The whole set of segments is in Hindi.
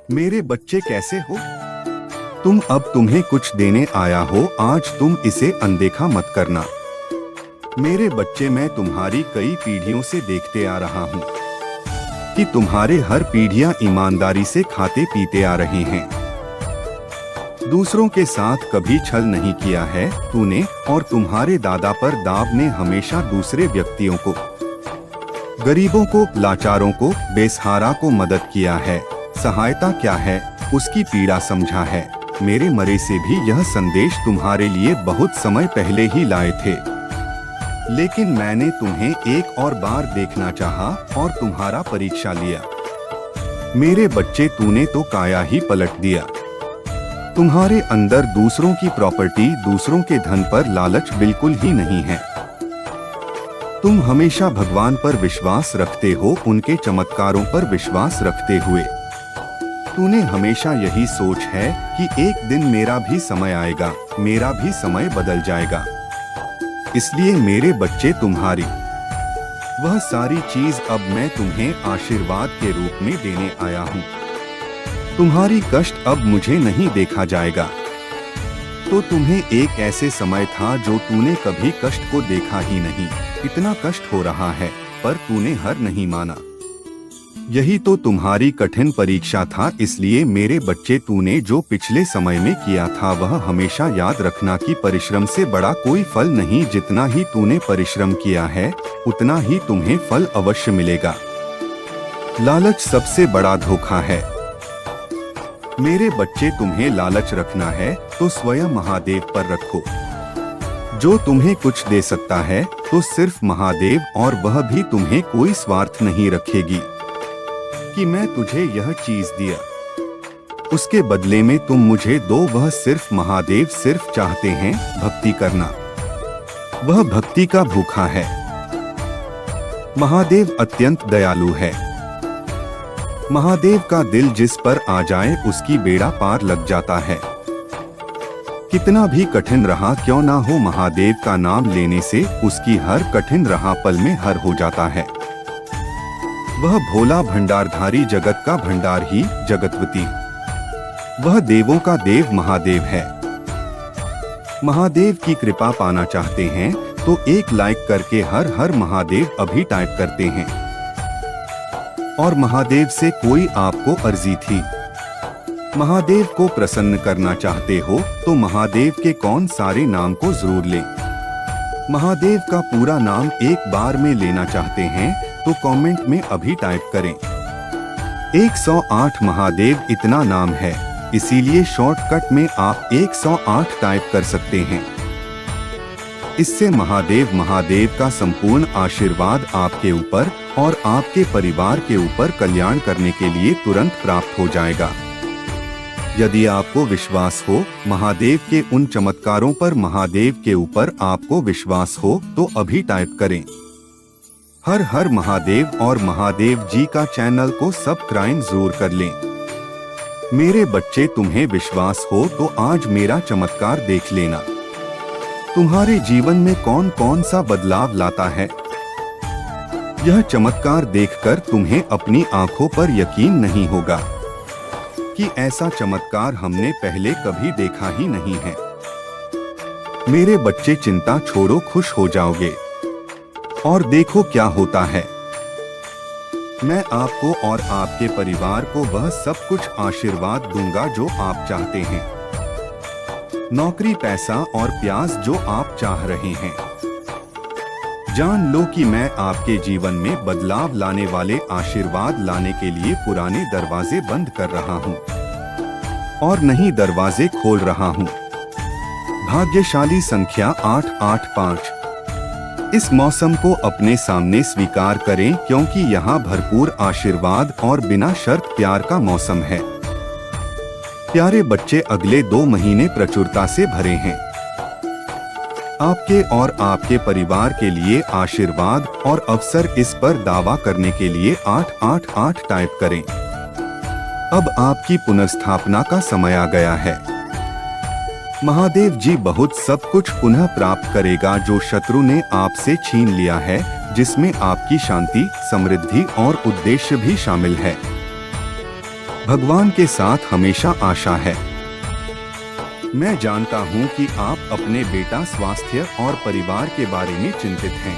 मेरे बच्चे कैसे हो तुम? अब तुम्हें कुछ देने आया हो, आज तुम इसे अनदेखा मत करना। मेरे बच्चे, मैं तुम्हारी कई पीढ़ियों से देखते आ रहा हूँ कि तुम्हारे हर पीढ़ियां ईमानदारी से खाते पीते आ रहे हैं। दूसरों के साथ कभी छल नहीं किया है तूने, और तुम्हारे दादा पर दाव ने हमेशा दूसरे व्यक्तियों को, गरीबों को, लाचारों को, बेसहारा को मदद किया है। सहायता क्या है उसकी पीड़ा समझा है। मेरे मरे से भी यह संदेश तुम्हारे लिए बहुत समय पहले ही लाए थे, लेकिन मैंने तुम्हें एक और बार देखना चाहा और तुम्हारा परीक्षा लिया। मेरे बच्चे, तूने तो काया ही पलट दिया। तुम्हारे अंदर दूसरों की प्रॉपर्टी, दूसरों के धन पर लालच बिल्कुल ही नहीं है। तुम हमेशा भगवान पर विश्वास रखते हो, उनके चमत्कारों पर विश्वास रखते हुए। तूने हमेशा यही सोच है कि एक दिन मेरा भी समय आएगा, मेरा भी समय बदल जाएगा। इसलिए मेरे बच्चे, तुम्हारी वह सारी चीज अब मैं तुम्हें आशीर्वाद के रूप में देने आया हूँ। तुम्हारी कष्ट अब मुझे नहीं देखा जाएगा। तो तुम्हें एक ऐसे समय था जो तूने कभी कष्ट को देखा ही नहीं। इतना कष्ट हो रहा है पर तूने हार नहीं माना। यही तो तुम्हारी कठिन परीक्षा था। इसलिए मेरे बच्चे, तूने जो पिछले समय में किया था वह हमेशा याद रखना कि परिश्रम से बड़ा कोई फल नहीं। जितना ही तूने परिश्रम किया है उतना ही तुम्हें फल अवश्य मिलेगा। लालच सबसे बड़ा धोखा है। मेरे बच्चे, तुम्हें लालच रखना है तो स्वयं महादेव पर रखो। जो तुम्हें कुछ दे सकता है तो सिर्फ महादेव, और वह भी तुम्हें कोई स्वार्थ नहीं रखेगी कि मैं तुझे यह चीज दिया, उसके बदले में तुम मुझे दो। वह सिर्फ महादेव सिर्फ चाहते हैं भक्ति करना। वह भक्ति का भूखा है। महादेव अत्यंत दयालु है। महादेव का दिल जिस पर आ जाए उसकी बेड़ा पार लग जाता है। कितना भी कठिन रहा क्यों ना हो, महादेव का नाम लेने से उसकी हर कठिन रहा पल में हर हो जाता है। वह भोला भंडारधारी, जगत का भंडार ही जगतवती। वह देवों का देव महादेव है। महादेव की कृपा पाना चाहते हैं तो एक लाइक करके हर हर महादेव अभी टाइप करते हैं। और महादेव से कोई आपको अर्जी थी, महादेव को प्रसन्न करना चाहते हो तो महादेव के कौन सारे नाम को जरूर लें। महादेव का पूरा नाम एक बार में लेना चाहते हैं तो कमेंट में अभी टाइप करें। 108 महादेव इतना नाम है, इसीलिए शॉर्टकट में आप 108 टाइप कर सकते हैं। इससे महादेव का संपूर्ण आशीर्वाद आपके ऊपर और आपके परिवार के ऊपर कल्याण करने के लिए तुरंत प्राप्त हो जाएगा। यदि आपको विश्वास हो महादेव के उन चमत्कारों पर, महादेव के ऊपर आपको विश्वास हो तो अभी टाइप करें हर हर महादेव, और महादेव जी का चैनल को सब्सक्राइब जरूर कर लें। मेरे बच्चे, तुम्हें विश्वास हो तो आज मेरा चमत्कार देख लेना। तुम्हारे जीवन में कौन कौन सा बदलाव लाता है, यह चमत्कार देखकर तुम्हें अपनी आंखों पर यकीन नहीं होगा कि ऐसा चमत्कार हमने पहले कभी देखा ही नहीं है। मेरे बच्चे, चिंता छोड़ो, खुश हो जाओगे। और देखो क्या होता है। मैं आपको और आपके परिवार को वह सब कुछ आशीर्वाद दूंगा जो आप चाहते हैं। नौकरी, पैसा और प्यास जो आप चाह रहे हैं। जान लो कि मैं आपके जीवन में बदलाव लाने वाले आशीर्वाद लाने के लिए पुराने दरवाजे बंद कर रहा हूँ और नई दरवाजे खोल रहा हूँ। भाग्यशाली संख्या 885। इस मौसम को अपने सामने स्वीकार करें क्योंकि यहाँ भरपूर आशीर्वाद और बिना शर्त प्यार का मौसम है। प्यारे बच्चे, अगले 2 महीने प्रचुरता से भरे हैं। आपके और आपके परिवार के लिए आशीर्वाद और अवसर। इस पर दावा करने के लिए 888 टाइप करें। अब आपकी पुनर्स्थापना का समय आ गया है। महादेव जी बहुत सब कुछ पुनः प्राप्त करेगा जो शत्रु ने आपसे छीन लिया है, जिसमें आपकी शांति, समृद्धि और उद्देश्य भी शामिल है। भगवान के साथ हमेशा आशा है। मैं जानता हूँ कि आप अपने बेटा स्वास्थ्य और परिवार के बारे में चिंतित हैं,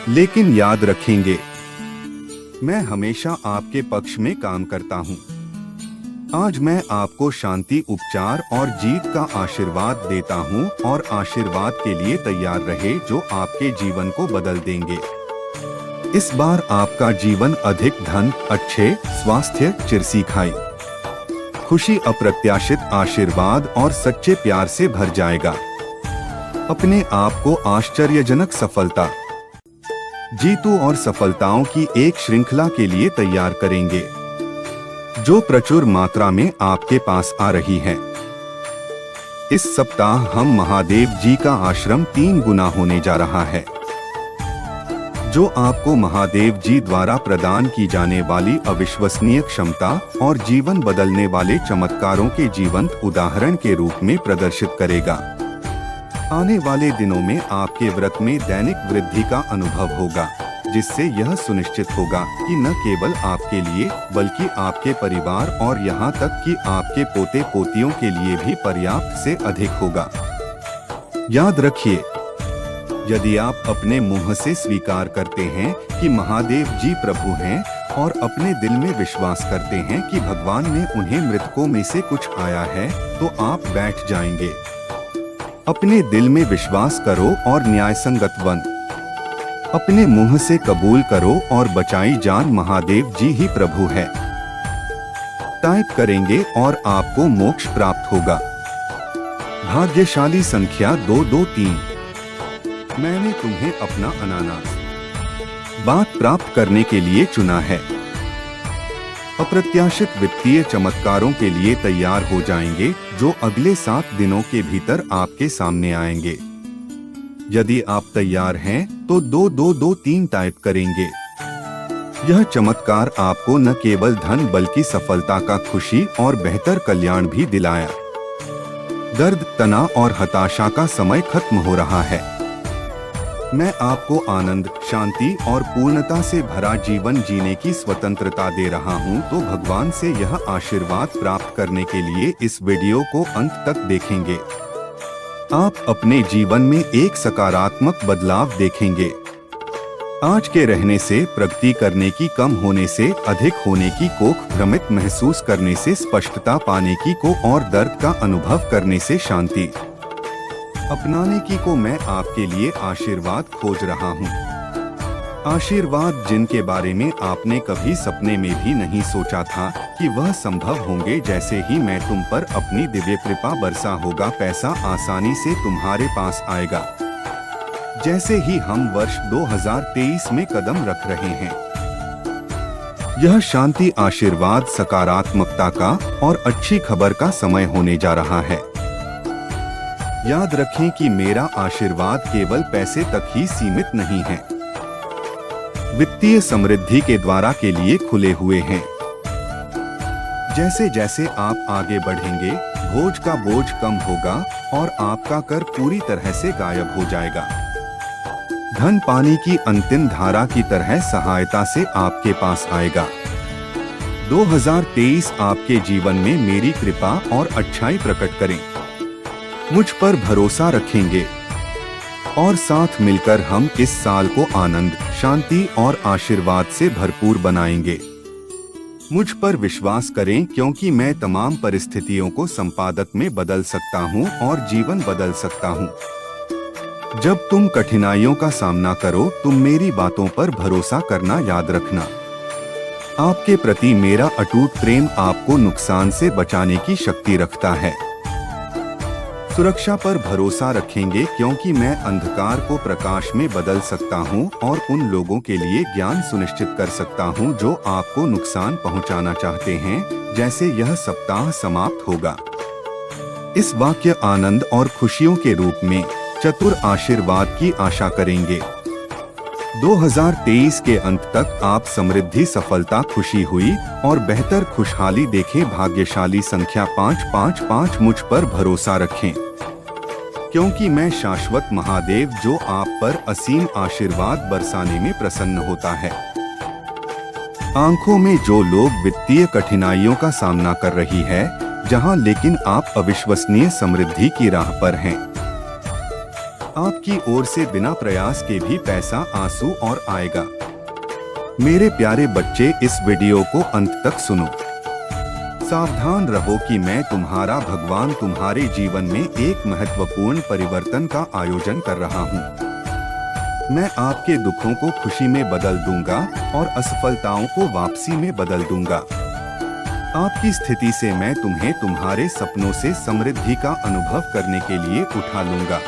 लेकिन याद रखेंगे, मैं हमेशा आपके पक्ष में काम करता हूँ। आज मैं आपको शांति, उपचार और जीत का आशीर्वाद देता हूँ और आशीर्वाद के लिए तैयार रहे जो आपके जीवन को बदल देंगे। इस बार आपका जीवन अधिक धन, अच्छे स्वास्थ्य, चिरसीखाई, खुशी, अप्रत्याशित आशीर्वाद और सच्चे प्यार से भर जाएगा। अपने आप को आश्चर्यजनक सफलता, जीतों और सफलताओं की एक श्रृंखला के लिए तैयार करेंगे जो प्रचुर मात्रा में आपके पास आ रही है। इस सप्ताह हम महादेव जी का आश्रम 3 गुना होने जा रहा है, जो आपको महादेव जी द्वारा प्रदान की जाने वाली अविश्वसनीय क्षमता और जीवन बदलने वाले चमत्कारों के जीवंत उदाहरण के रूप में प्रदर्शित करेगा। आने वाले दिनों में आपके व्रत में दैनिक वृद्धि का अनुभव होगा, जिससे यह सुनिश्चित होगा कि न केवल आपके लिए बल्कि आपके परिवार और यहाँ तक कि आपके पोते पोतियों के लिए भी पर्याप्त से अधिक होगा। याद रखिए, यदि आप अपने मुंह से स्वीकार करते हैं कि महादेव जी प्रभु हैं और अपने दिल में विश्वास करते हैं कि भगवान ने उन्हें मृतकों में से कुछ आया है, तो आप बैठ जाएंगे। अपने दिल में विश्वास करो और न्यायसंगत बन अपने मुंह से कबूल करो और बचाई जान महादेव जी ही प्रभु है। टाइप करेंगे और आपको मोक्ष प्राप्त होगा। भाग्यशाली संख्या 223। मैंने तुम्हें अपना अनानास बात प्राप्त करने के लिए चुना है। अप्रत्याशित वित्तीय चमत्कारों के लिए तैयार हो जाएंगे जो अगले 7 दिनों के भीतर आपके सामने आएंगे। यदि आप तैयार हैं तो 2223 टाइप करेंगे। यह चमत्कार आपको न केवल धन बल्कि सफलता का, खुशी और बेहतर कल्याण भी दिलाया। दर्द, तनाव और हताशा का समय खत्म हो रहा है। मैं आपको आनंद, शांति और पूर्णता से भरा जीवन जीने की स्वतंत्रता दे रहा हूं, तो भगवान से यह आशीर्वाद प्राप्त करने के लिए इस वीडियो को अंत तक देखेंगे। आप अपने जीवन में एक सकारात्मक बदलाव देखेंगे। आज के रहने से, प्रगति करने की कम होने से, अधिक होने की कोख, भ्रमित महसूस करने से स्पष्टता पाने की को और दर्द का अनुभव करने से शांति अपनाने की को मैं आपके लिए आशीर्वाद खोज रहा हूँ। आशीर्वाद जिनके बारे में आपने कभी सपने में भी नहीं सोचा था कि वह संभव होंगे। जैसे ही मैं तुम पर अपनी दिव्य कृपा बरसा होगा, पैसा आसानी से तुम्हारे पास आएगा। जैसे ही हम वर्ष 2023 में कदम रख रहे हैं, यह शांति, आशीर्वाद, सकारात्मकता का और अच्छी खबर का समय होने जा रहा है। याद रखें कि मेरा आशीर्वाद केवल पैसे तक ही सीमित नहीं है, वित्तीय समृद्धि के द्वारा के लिए खुले हुए हैं। जैसे जैसे आप आगे बढ़ेंगे, बोझ का बोझ कम होगा और आपका कर पूरी तरह से गायब हो जाएगा। धन पानी की अंतिम धारा की तरह सहायता से आपके पास आएगा। 2023 आपके जीवन में मेरी कृपा और अच्छाई प्रकट करें। मुझ पर भरोसा रखेंगे और साथ मिलकर हम इस साल को आनंद, शांति और आशीर्वाद से भरपूर बनाएंगे। मुझ पर विश्वास करें, क्योंकि मैं तमाम परिस्थितियों को संपादक में बदल सकता हूं और जीवन बदल सकता हूं। जब तुम कठिनाइयों का सामना करो, तुम मेरी बातों पर भरोसा करना याद रखना। आपके प्रति मेरा अटूट प्रेम आपको नुकसान से बचाने की शक्ति रखता है। सुरक्षा पर भरोसा रखेंगे, क्योंकि मैं अंधकार को प्रकाश में बदल सकता हूं और उन लोगों के लिए ज्ञान सुनिश्चित कर सकता हूं जो आपको नुकसान पहुंचाना चाहते हैं। जैसे यह सप्ताह समाप्त होगा, इस वाक्य आनंद और खुशियों के रूप में चतुर आशीर्वाद की आशा करेंगे। 2023 के अंत तक आप समृद्धि, सफलता, खुशी हुई और बेहतर खुशहाली देखें। भाग्यशाली संख्या 555। मुझ पर भरोसा रखें, क्योंकि मैं शाश्वत महादेव जो आप पर असीम आशीर्वाद बरसाने में प्रसन्न होता है। आंखों में जो लोग वित्तीय कठिनाइयों का सामना कर रही है, जहां लेकिन आप अविश्वसनीय समृद्धि की राह पर हैं। आपकी ओर से बिना प्रयास के भी पैसा आंसू और आएगा। मेरे प्यारे बच्चे, इस वीडियो को अंत तक सुनो। सावधान रहो कि मैं तुम्हारा भगवान तुम्हारे जीवन में एक महत्वपूर्ण परिवर्तन का आयोजन कर रहा हूँ। मैं आपके दुखों को खुशी में बदल दूंगा और असफलताओं को वापसी में बदल दूंगा। आपकी स्थिति से मैं तुम्हें तुम्हारे सपनों से समृद्धि का अनुभव करने के लिए उठा लूंगा।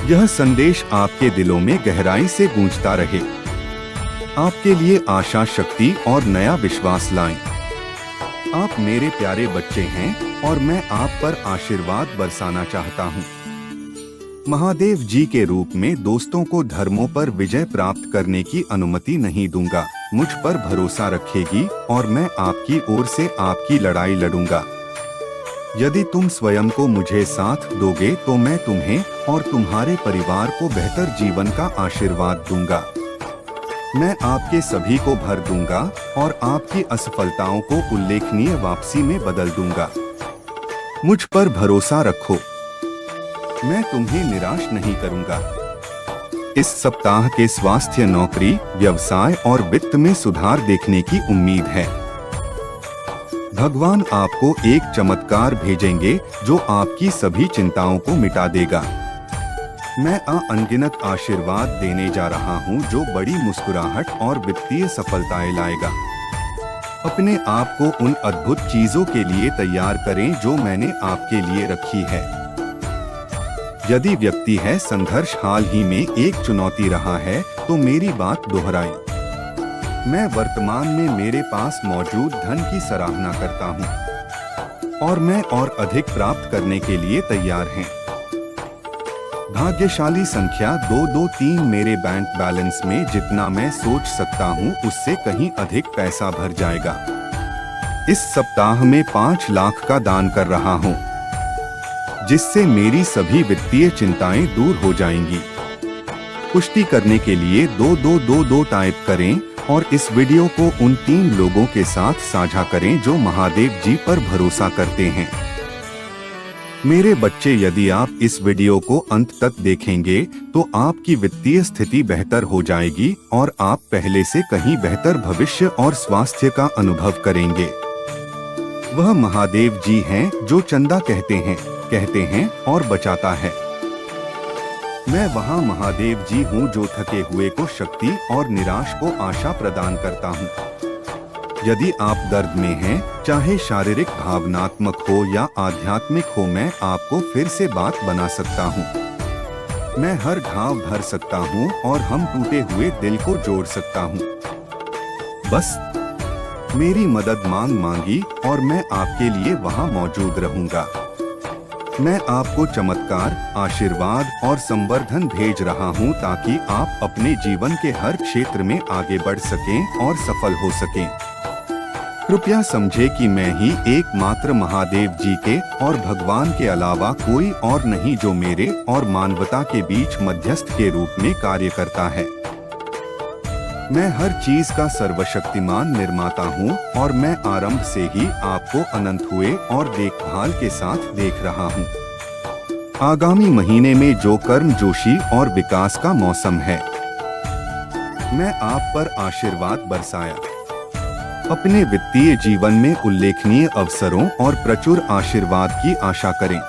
यह संदेश आपके दिलों में गहराई से गूंजता रहे, आपके लिए आशा, शक्ति और नया विश्वास लाएं। आप मेरे प्यारे बच्चे हैं और मैं आप पर आशीर्वाद बरसाना चाहता हूँ। महादेव जी के रूप में दोस्तों को धर्मों पर विजय प्राप्त करने की अनुमति नहीं दूंगा। मुझ पर भरोसा रखेगी और मैं आपकी ओर से आपकी लड़ाई लड़ूंगा। यदि तुम स्वयं को मुझे साथ दोगे तो मैं तुम्हें और तुम्हारे परिवार को बेहतर जीवन का आशीर्वाद दूंगा। मैं आपके सभी को भर दूंगा और आपकी असफलताओं को उल्लेखनीय वापसी में बदल दूंगा। मुझ पर भरोसा रखो, मैं तुम्हें निराश नहीं करूंगा। इस सप्ताह के स्वास्थ्य, नौकरी, व्यवसाय और वित्त में सुधार देखने की उम्मीद है। भगवान आपको एक चमत्कार भेजेंगे जो आपकी सभी चिंताओं को मिटा देगा। मैं अनगिनत आशीर्वाद देने जा रहा हूं जो बड़ी मुस्कुराहट और वित्तीय सफलताएं लाएगा। अपने आप को उन अद्भुत चीजों के लिए तैयार करें जो मैंने आपके लिए रखी है। यदि व्यक्ति है संघर्ष हाल ही में एक चुनौती रहा है तो मेरी बात दोहराई। मैं वर्तमान में मेरे पास मौजूद धन की सराहना करता हूं और मैं और अधिक प्राप्त करने के लिए तैयार हैं। भाग्यशाली संख्या 223 मेरे बैंक बैलेंस में जितना मैं सोच सकता हूं उससे कहीं अधिक पैसा भर जाएगा। इस सप्ताह में 5 लाख का दान कर रहा हूं जिससे मेरी सभी वित्तीय चिंताएं दूर हो जाएंगी। पुष्टि करने के लिए 2222 टाइप करें और इस वीडियो को उन 3 लोगों के साथ साझा करें जो महादेव जी पर भरोसा करते हैं। मेरे बच्चे, यदि आप इस वीडियो को अंत तक देखेंगे तो आपकी वित्तीय स्थिति बेहतर हो जाएगी और आप पहले से कहीं बेहतर भविष्य और स्वास्थ्य का अनुभव करेंगे। वह महादेव जी हैं जो चंदा कहते हैं और बचाता है। मैं वहाँ महादेव जी हूँ जो थके हुए को शक्ति और निराश को आशा प्रदान करता हूँ। यदि आप दर्द में हैं, चाहे शारीरिक, भावनात्मक हो या आध्यात्मिक हो, मैं आपको फिर से बात बना सकता हूँ। मैं हर घाव भर सकता हूँ और हम टूटे हुए दिल को जोड़ सकता हूँ। बस मेरी मदद मांगी और मैं आपके लिए वहाँ मौजूद रहूँगा। मैं आपको चमत्कार, आशीर्वाद और संवर्धन भेज रहा हूँ ताकि आप अपने जीवन के हर क्षेत्र में आगे बढ़ सकें और सफल हो सकें। कृपया समझे कि मैं ही एकमात्र महादेव जी के और भगवान के अलावा कोई और नहीं जो मेरे और मानवता के बीच मध्यस्थ के रूप में कार्य करता है। मैं हर चीज का सर्वशक्तिमान निर्माता हूँ और मैं आरंभ से ही आपको अनंत हुए और देखभाल के साथ देख रहा हूँ। आगामी महीने में जो कर्मजोशी और विकास का मौसम है, मैं आप पर आशीर्वाद बरसाया। अपने वित्तीय जीवन में उल्लेखनीय अवसरों और प्रचुर आशीर्वाद की आशा करें।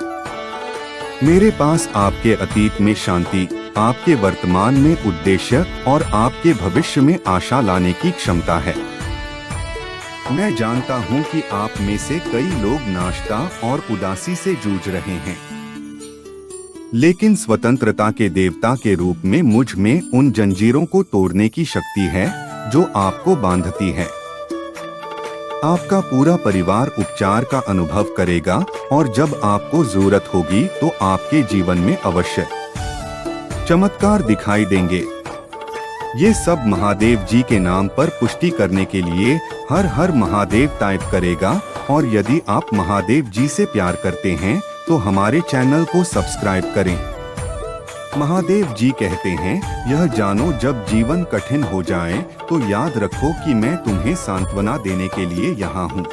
मेरे पास आपके अतीत में शांति, आपके वर्तमान में उद्देश्य और आपके भविष्य में आशा लाने की क्षमता है। मैं जानता हूं कि आप में से कई लोग नाश्ता और उदासी से जूझ रहे हैं, लेकिन स्वतंत्रता के देवता के रूप में मुझ में उन जंजीरों को तोड़ने की शक्ति है जो आपको बांधती है। आपका पूरा परिवार उपचार का अनुभव करेगा और जब आपको जरूरत होगी तो आपके जीवन में अवश्य चमत्कार दिखाई देंगे। ये सब महादेव जी के नाम पर पुष्टि करने के लिए हर हर महादेव टाइप करेगा। और यदि आप महादेव जी से प्यार करते हैं तो हमारे चैनल को सब्सक्राइब करें। महादेव जी कहते हैं, यह जानो जब जीवन कठिन हो जाए तो याद रखो कि मैं तुम्हें सांत्वना देने के लिए यहाँ हूँ।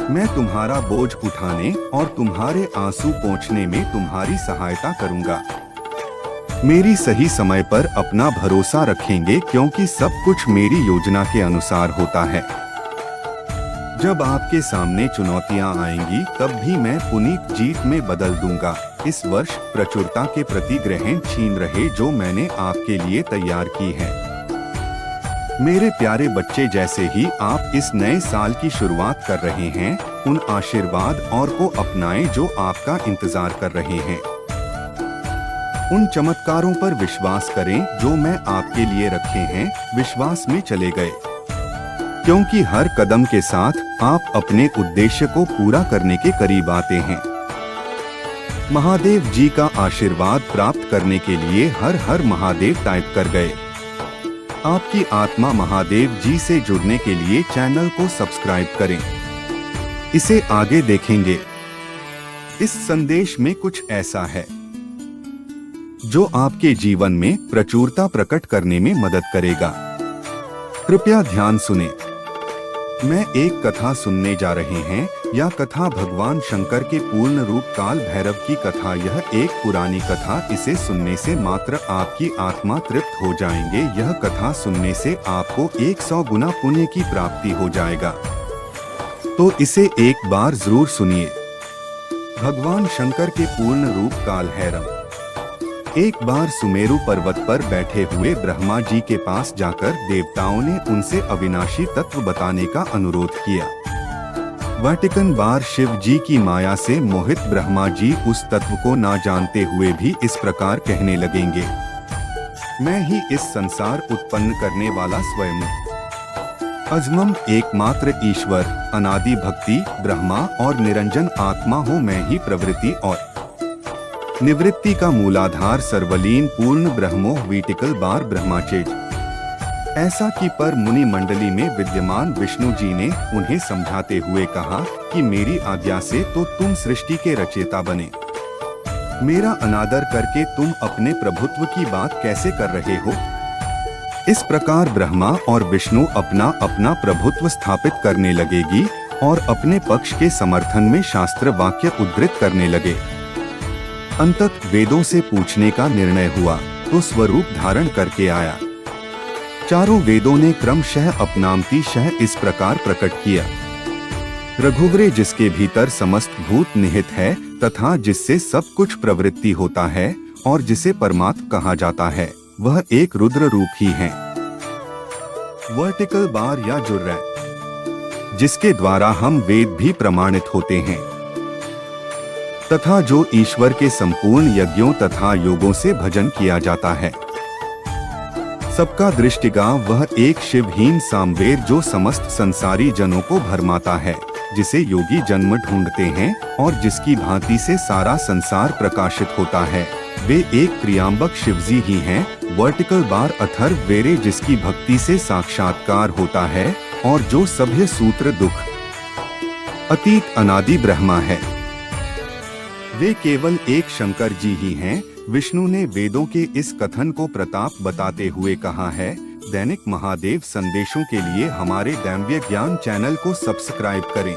मैं तुम्हारा बोझ उठाने और तुम्हारे आंसू पोंछने में तुम्हारी सहायता करूँगा। मेरी सही समय पर अपना भरोसा रखेंगे क्योंकि सब कुछ मेरी योजना के अनुसार होता है। जब आपके सामने चुनौतियां आएंगी तब भी मैं पुनीत जीत में बदल दूंगा। इस वर्ष प्रचुरता के प्रति ग्रहण छीन रहे जो मैंने आपके लिए तैयार की है। मेरे प्यारे बच्चे, जैसे ही आप इस नए साल की शुरुआत कर रहे हैं, उन आशीर्वाद और को अपनाएं जो आपका इंतजार कर रहे हैं। उन चमत्कारों पर विश्वास करें जो मैं आपके लिए रखे हैं। विश्वास में चले गए, क्योंकि हर कदम के साथ आप अपने उद्देश्य को पूरा करने के करीब आते हैं। महादेव जी का आशीर्वाद प्राप्त करने के लिए हर हर महादेव टाइप कर गए। आपकी आत्मा महादेव जी से जुड़ने के लिए चैनल को सब्सक्राइब करें। इसे आगे देखेंगे। इस संदेश में कुछ ऐसा है जो आपके जीवन में प्रचुरता प्रकट करने में मदद करेगा। कृपया ध्यान सुने। मैं एक कथा सुनने जा रहे हैं। यह कथा भगवान शंकर के पूर्ण रूप काल भैरव की कथा। यह एक पुरानी कथा। इसे सुनने से मात्र आपकी आत्मा तृप्त हो जाएंगे। यह कथा सुनने से आपको 100 गुना पुण्य की प्राप्ति हो जाएगा। तो इसे एक बार जरूर सुनिए। भगवान शंकर के पूर्ण रूप काल भैरव एक बार सुमेरु पर्वत पर बैठे हुए ब्रह्मा जी के पास जाकर देवताओं ने उनसे अविनाशी तत्व बताने का अनुरोध किया। वाटिकन बार शिव जी की माया से मोहित ब्रह्मा जी उस तत्व को ना जानते हुए भी इस प्रकार कहने लगेंगे, मैं ही इस संसार उत्पन्न करने वाला स्वयं अजमम एकमात्र ईश्वर, अनादि भक्ति ब्रह्मा और निरंजन आत्मा हूँ। मैं ही प्रवृत्ति और निवृत्ति का मूलाधार सर्वलीन पूर्ण ब्रह्मो वीटिकल बार ब्रह्माचेज। ऐसा कि पर मुनि मंडली में विद्यमान विष्णु जी ने उन्हें समझाते हुए कहा कि मेरी आज्ञा से तो तुम सृष्टि के रचयिता बने। मेरा अनादर करके तुम अपने प्रभुत्व की बात कैसे कर रहे हो। इस प्रकार ब्रह्मा और विष्णु अपना अपना प्रभुत्व स्थापित करने लगेगी और अपने पक्ष के समर्थन में शास्त्र वाक्य उद्धृत करने लगे। अंतत वेदों से पूछने का निर्णय हुआ तो स्वरूप धारण करके आया। चारों वेदों ने क्रमशः अपनामतिशः इस प्रकार प्रकट किया। रघुवरे जिसके भीतर समस्त भूत निहित है तथा जिससे सब कुछ प्रवृत्ति होता है और जिसे परमात्मा कहा जाता है, वह एक रुद्र रूप ही है। वर्टिकल बार या जुर्रा, जिसके द्वारा हम वेद भी प्रमाणित होते हैं तथा जो ईश्वर के संपूर्ण यज्ञों तथा योगों से भजन किया जाता है। सबका दृष्टिगाह वह एक शिवहीन सामवेद जो समस्त संसारी जनों को भरमाता है, जिसे योगी जन्म ढूंढते हैं और जिसकी भांति से सारा संसार प्रकाशित होता है। वे एक त्रियांबक शिवजी ही हैं। वर्टिकल बार अथर्व वेरे, जिसकी भक्ति से साक्षात्कार होता है और जो सभ्य सूत्र दुख अतीत अनादि ब्रह्मा है। वे केवल एक शंकर जी ही हैं। विष्णु ने वेदों के इस कथन को प्रताप बताते हुए कहा है, दैनिक महादेव संदेशों के लिए हमारे दैव्य ज्ञान चैनल को सब्सक्राइब करें।